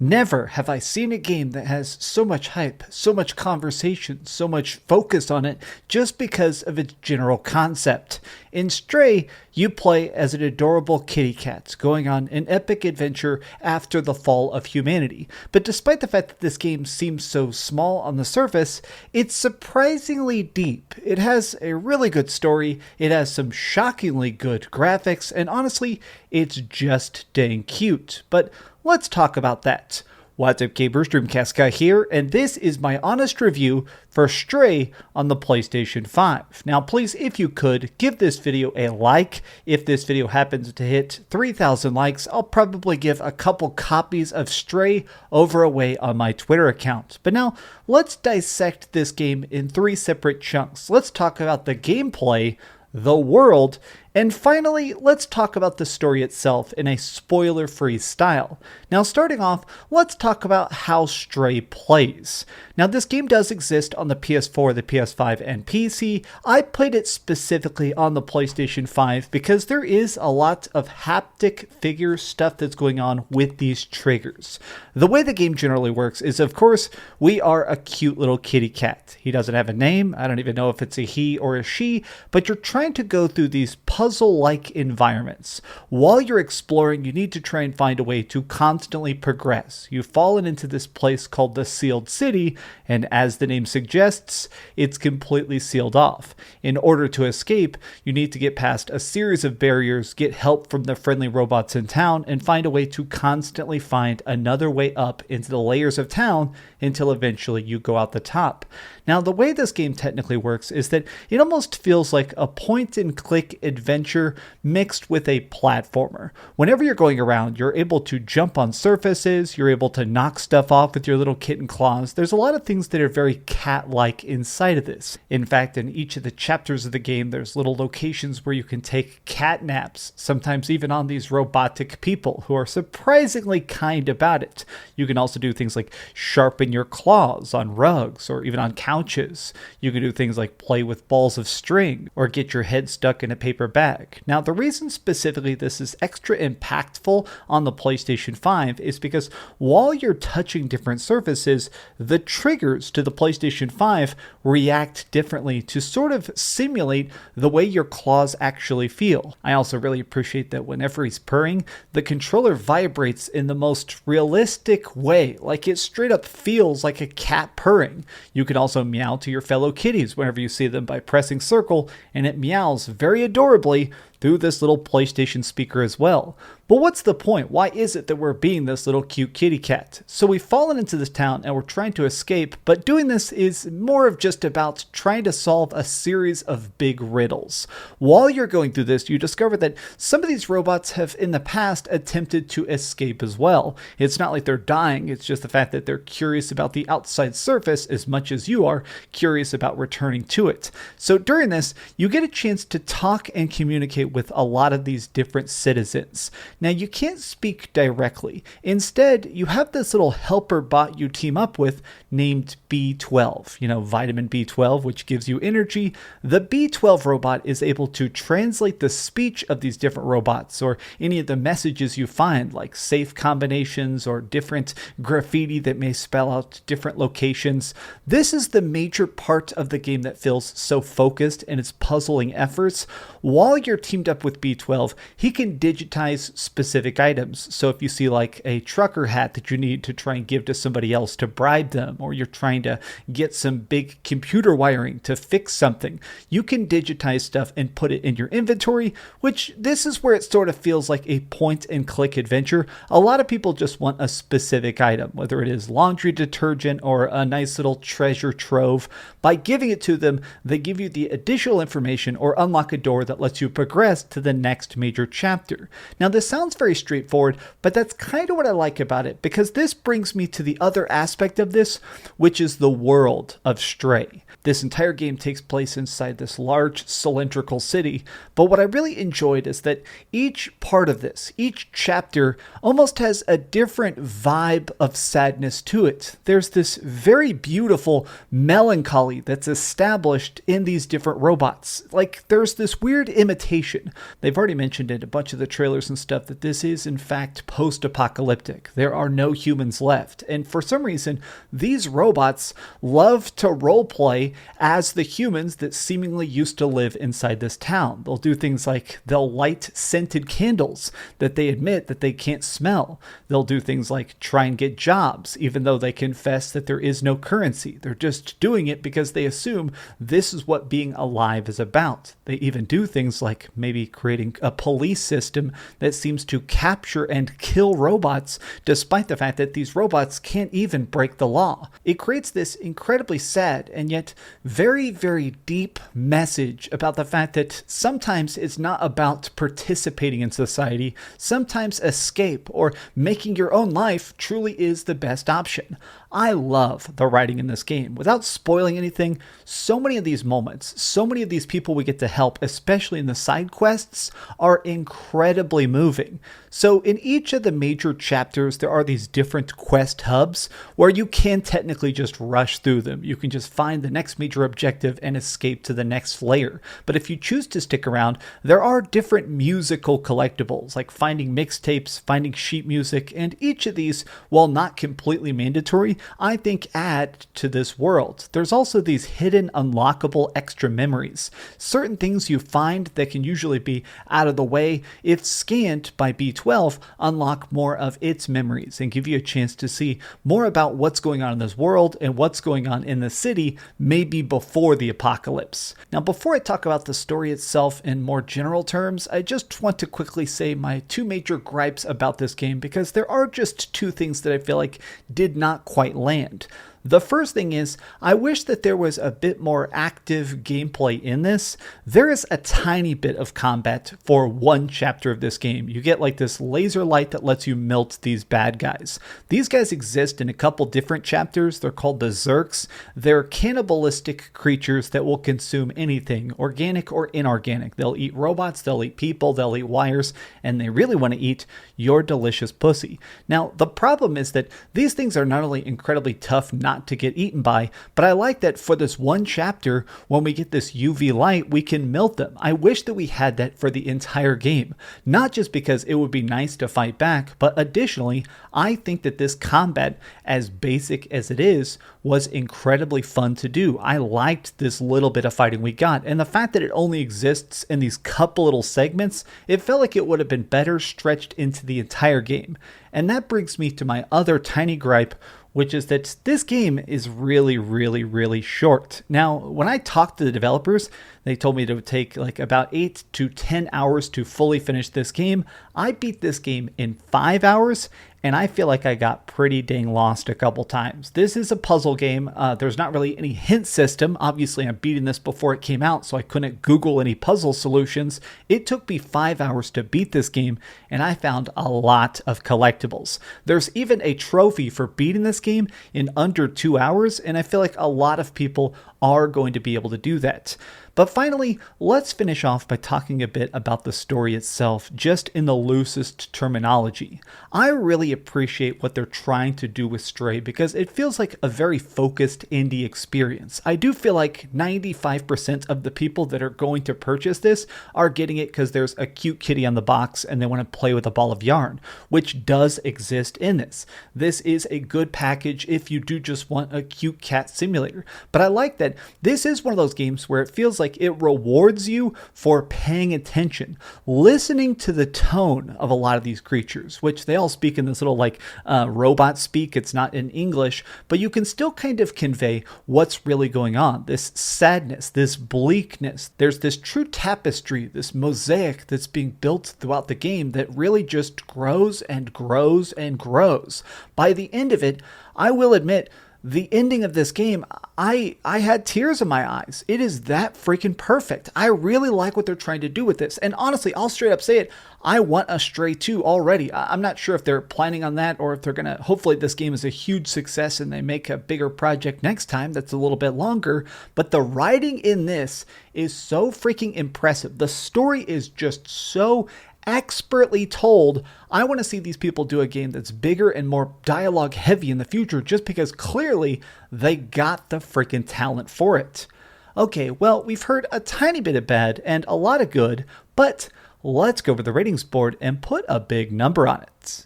Never have I seen a game that has so much hype, so much conversation, so much focus on it just because of its general concept. In Stray, you play as an adorable kitty cat going on an epic adventure after the fall of humanity. But despite the fact that this game seems so small on the surface, it's surprisingly deep. It has a really good story, it has some shockingly good graphics, and honestly, it's just dang cute. But let's talk about that. What's up, gamers? DreamcastGuy here, and this is my honest review for Stray on the PlayStation 5. Now, please, if you could, give this video a like. If this video happens to hit 3,000 likes, I'll probably give a couple copies of Stray over away on my Twitter account. But now, let's dissect this game in 3 separate chunks. Let's talk about the gameplay, the world, and finally, let's talk about the story itself in a spoiler-free style. Now, starting off, let's talk about how Stray plays. Now, this game does exist on the PS4, the PS5, and PC. I played it specifically on the PlayStation 5 because there is a lot of haptic figure stuff that's going on with these triggers. The way the game generally works is, of course, we are a cute little kitty cat. He doesn't have a name. I don't even know if it's a he or a she, but you're trying to go through these puzzle-like environments. While you're exploring, you need to try and find a way to constantly progress. You've fallen into this place called the Sealed City, and as the name suggests, it's completely sealed off. In order to escape, you need to get past a series of barriers, get help from the friendly robots in town, and find a way to constantly find another way up into the layers of town until eventually you go out the top. Now, the way this game technically works is that it almost feels like a point-and-click adventure mixed with a platformer. Whenever you're going around, you're able to jump on surfaces, you're able to knock stuff off with your little kitten claws. There's a lot of things that are very cat-like inside of this. In fact, in each of the chapters of the game, there's little locations where you can take cat naps, sometimes even on these robotic people who are surprisingly kind about it. You can also do things like sharpen your claws on rugs or even on couches. You can do things like play with balls of string or get your head stuck in a paper bag. Now, the reason specifically this is extra impactful on the PlayStation 5 is because while you're touching different surfaces, the triggers to the PlayStation 5 react differently to sort of simulate the way your claws actually feel. I also really appreciate that whenever he's purring, the controller vibrates in the most realistic way, like it straight up feels like a cat purring. You can also meow to your fellow kitties whenever you see them by pressing circle, and it meows very adorably through this little PlayStation speaker as well. But what's the point? Why is it that we're being this little cute kitty cat? So we've fallen into this town and we're trying to escape, but doing this is more of just about trying to solve a series of big riddles. While you're going through this, you discover that some of these robots have in the past attempted to escape as well. It's not like they're dying, it's just the fact that they're curious about the outside surface as much as you are curious about returning to it. So during this, you get a chance to talk and communicate with a lot of these different citizens. Now, you can't speak directly. Instead, you have this little helper bot you team up with named B12. You know, vitamin B12, which gives you energy. The B12 robot is able to translate the speech of these different robots or any of the messages you find, like safe combinations or different graffiti that may spell out different locations. This is the major part of the game that feels so focused in its puzzling efforts. While you're teamed up with B12, he can digitize specific items. So if you see like a trucker hat that you need to try and give to somebody else to bribe them, or you're trying to get some big computer wiring to fix something, you can digitize stuff and put it in your inventory, which this is where it sort of feels like a point and click adventure. A lot of people just want a specific item, whether it is laundry detergent or a nice little treasure trove. By giving it to them, they give you the additional information or unlock a door that lets you progress to the next major chapter. Now, this sounds very straightforward, but that's kind of what I like about it, because this brings me to the other aspect of this, which is the world of Stray. This entire game takes place inside this large cylindrical city, but what I really enjoyed is that each part of this, each chapter, almost has a different vibe of sadness to it. There's this very beautiful melancholy that's established in these different robots. Like, there's this weird imitation location. They've already mentioned in a bunch of the trailers and stuff that this is in fact post-apocalyptic. There are no humans left. And for some reason, these robots love to roleplay as the humans that seemingly used to live inside this town. They'll do things like they'll light scented candles that they admit that they can't smell. They'll do things like try and get jobs, even though they confess that there is no currency. They're just doing it because they assume this is what being alive is about. They even do things like maybe creating a police system that seems to capture and kill robots, despite the fact that these robots can't even break the law. It creates this incredibly sad and yet very, very deep message about the fact that sometimes it's not about participating in society. Sometimes escape or making your own life truly is the best option. I love the writing in this game. Without spoiling anything, so many of these moments, so many of these people we get to help, especially in the side quests, are incredibly moving. So in each of the major chapters, there are these different quest hubs where you can technically just rush through them. You can just find the next major objective and escape to the next layer. But if you choose to stick around, there are different musical collectibles, like finding mixtapes, finding sheet music, and each of these, while not completely mandatory, I think add to this world. There's also these hidden unlockable extra memories. Certain things you find that can usually be out of the way, if scanned by B12, unlock more of its memories and give you a chance to see more about what's going on in this world and what's going on in the city, maybe before the apocalypse. Now, before I talk about the story itself in more general terms, I just want to quickly say my two major gripes about this game, because there are just two things that I feel like did not quite land. The first thing is, I wish that there was a bit more active gameplay in this. There is a tiny bit of combat for one chapter of this game. You get like this laser light that lets you melt these bad guys. These guys exist in a couple different chapters. They're called the Zurks. They're cannibalistic creatures that will consume anything, organic or inorganic. They'll eat robots, they'll eat people, they'll eat wires, and they really want to eat your delicious pussy. Now, the problem is that these things are not only incredibly tough not to get eaten by, but I like that for this one chapter, when we get this UV light, we can melt them. I wish that we had that for the entire game, not just because it would be nice to fight back, but additionally, I think that this combat, as basic as it is, was incredibly fun to do. I liked this little bit of fighting we got, and the fact that it only exists in these couple little segments, it felt like it would have been better stretched into the entire game. And that brings me to my other tiny gripe, which is that this game is really, really, really short. Now, when I talked to the developers, they told me it would take like about 8 to 10 hours to fully finish this game. I beat this game in 5 hours, and I feel like I got pretty dang lost a couple times. This is a puzzle game. There's not really any hint system. Obviously, I'm beating this before it came out, so I couldn't Google any puzzle solutions. It took me 5 hours to beat this game, and I found a lot of collectibles. There's even a trophy for beating this game in under 2 hours, and I feel like a lot of people are going to be able to do that. But finally, let's finish off by talking a bit about the story itself, just in the loosest terminology. I really appreciate what they're trying to do with Stray because it feels like a very focused indie experience. I do feel like 95% of the people that are going to purchase this are getting it because there's a cute kitty on the box and they want to play with a ball of yarn, which does exist in this. This is a good package if you do just want a cute cat simulator. But I like that this is one of those games where it feels like it rewards you for paying attention, listening to the tone of a lot of these creatures, which they all speak in this little like robot speak. It's not in English, but you can still kind of convey what's really going on. This sadness, this bleakness. There's this true tapestry, this mosaic that's being built throughout the game that really just grows and grows and grows. By the end of it, I will admit, the ending of this game, I had tears in my eyes. It is that freaking perfect. I really like what they're trying to do with this. And honestly, I'll straight up say it. I want a Stray 2 already. I'm not sure if they're planning on that or if they're going to, hopefully this game is a huge success and they make a bigger project next time that's a little bit longer. But the writing in this is so freaking impressive. The story is just so expertly told. I want to see these people do a game that's bigger and more dialogue heavy in the future just because clearly they got the freaking talent for it. Okay, well, we've heard a tiny bit of bad and a lot of good, But let's go over the ratings board and put a big number on it.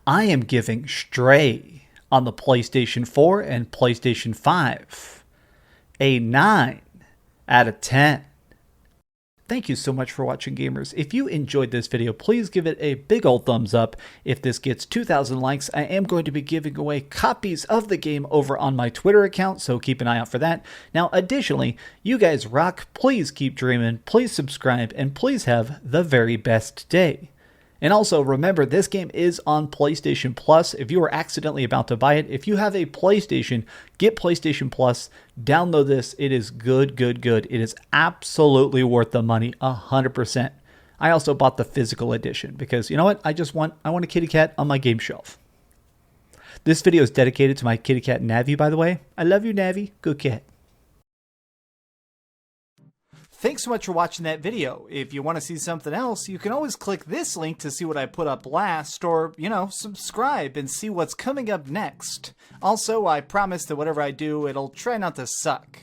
I am giving Stray on the PlayStation 4 and PlayStation 5 a 9 out of 10. Thank you so much for watching, gamers. If you enjoyed this video, please give it a big old thumbs up. If this gets 2,000 likes, I am going to be giving away copies of the game over on my Twitter account, so keep an eye out for that. Now, additionally, you guys rock. Please keep dreaming, please subscribe, and please have the very best day. And also, remember, this game is on PlayStation Plus. If you are accidentally about to buy it, if you have a PlayStation, get PlayStation Plus, download this. It is good, good, good. It is absolutely worth the money, 100%. I also bought the physical edition because, you know what? I want a kitty cat on my game shelf. This video is dedicated to my kitty cat, Navi, by the way. I love you, Navi. Good cat. Thanks so much for watching that video. If you want to see something else, you can always click this link to see what I put up last, or, subscribe and see what's coming up next. Also, I promise that whatever I do, it'll try not to suck.